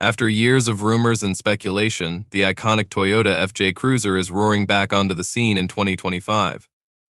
After years of rumors and speculation, the iconic Toyota FJ Cruiser is roaring back onto the scene in 2025.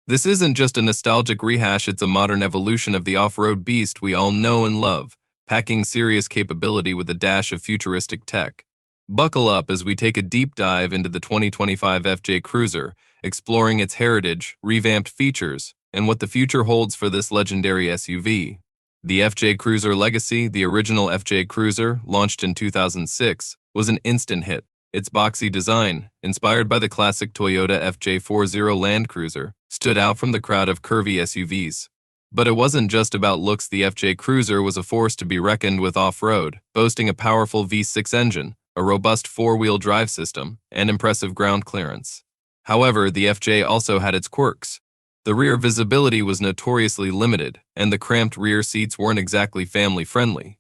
This isn't just a nostalgic rehash, it's a modern evolution of the off-road beast we all know and love, packing serious capability with a dash of futuristic tech. Buckle up as we take a deep dive into the 2025 FJ Cruiser, exploring its heritage, revamped features, and what the future holds for this legendary SUV. The FJ Cruiser legacy, the original FJ Cruiser, launched in 2006, was an instant hit. Its boxy design, inspired by the classic Toyota FJ40 Land Cruiser, stood out from the crowd of curvy SUVs. But it wasn't just about looks. The FJ Cruiser was a force to be reckoned with off-road, boasting a powerful V6 engine, a robust four-wheel drive system, and impressive ground clearance. However, the FJ also had its quirks. The rear visibility was notoriously limited, and the cramped rear seats weren't exactly family-friendly.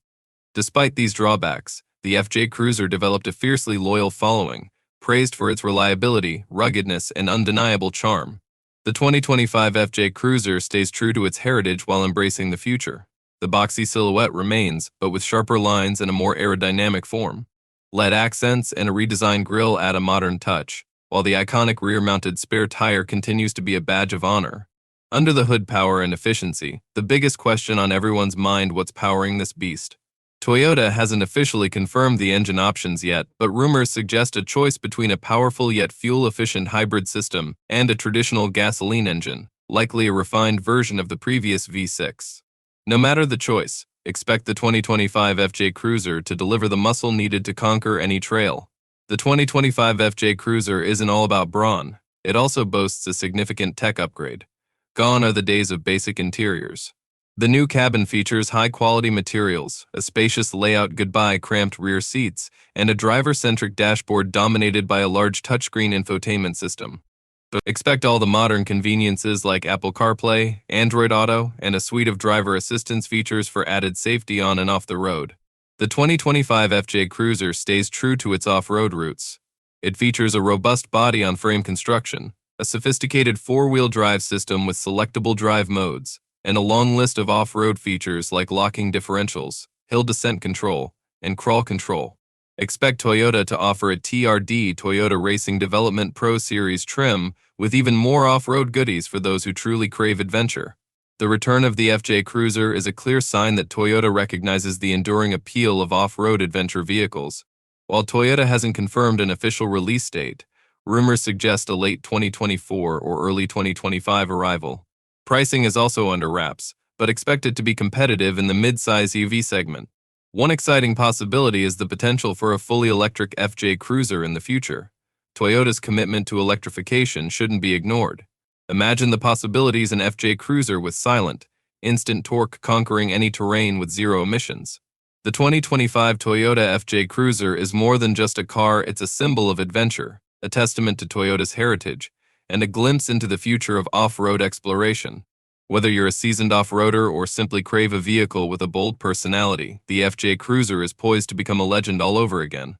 Despite these drawbacks, the FJ Cruiser developed a fiercely loyal following, praised for its reliability, ruggedness, and undeniable charm. The 2025 FJ Cruiser stays true to its heritage while embracing the future. The boxy silhouette remains, but with sharper lines and a more aerodynamic form. LED accents and a redesigned grille add a modern touch, while the iconic rear-mounted spare tire continues to be a badge of honor. Under the hood, power and efficiency, the biggest question on everyone's mind: what's powering this beast? Toyota hasn't officially confirmed the engine options yet, but rumors suggest a choice between a powerful yet fuel-efficient hybrid system and a traditional gasoline engine, likely a refined version of the previous V6. No matter the choice, expect the 2025 FJ Cruiser to deliver the muscle needed to conquer any trail. The 2025 FJ Cruiser isn't all about brawn, it also boasts a significant tech upgrade. Gone are the days of basic interiors. The new cabin features high-quality materials, a spacious layout, goodbye cramped rear seats, and a driver-centric dashboard dominated by a large touchscreen infotainment system. But expect all the modern conveniences like Apple CarPlay, Android Auto, and a suite of driver assistance features for added safety on and off the road. The 2025 FJ Cruiser stays true to its off-road roots. It features a robust body-on-frame construction, a sophisticated four-wheel drive system with selectable drive modes, and a long list of off-road features like locking differentials, hill descent control, and crawl control. Expect Toyota to offer a TRD Toyota Racing Development Pro Series trim with even more off-road goodies for those who truly crave adventure. The return of the FJ Cruiser is a clear sign that Toyota recognizes the enduring appeal of off-road adventure vehicles. While Toyota hasn't confirmed an official release date, rumors suggest a late 2024 or early 2025 arrival. Pricing is also under wraps, but expected to be competitive in the mid-size EV segment. One exciting possibility is the potential for a fully electric FJ Cruiser in the future. Toyota's commitment to electrification shouldn't be ignored. Imagine the possibilities: an FJ Cruiser with silent, instant torque conquering any terrain with zero emissions. The 2025 Toyota FJ Cruiser is more than just a car, it's a symbol of adventure, a testament to Toyota's heritage, and a glimpse into the future of off-road exploration. Whether you're a seasoned off-roader or simply crave a vehicle with a bold personality, the FJ Cruiser is poised to become a legend all over again.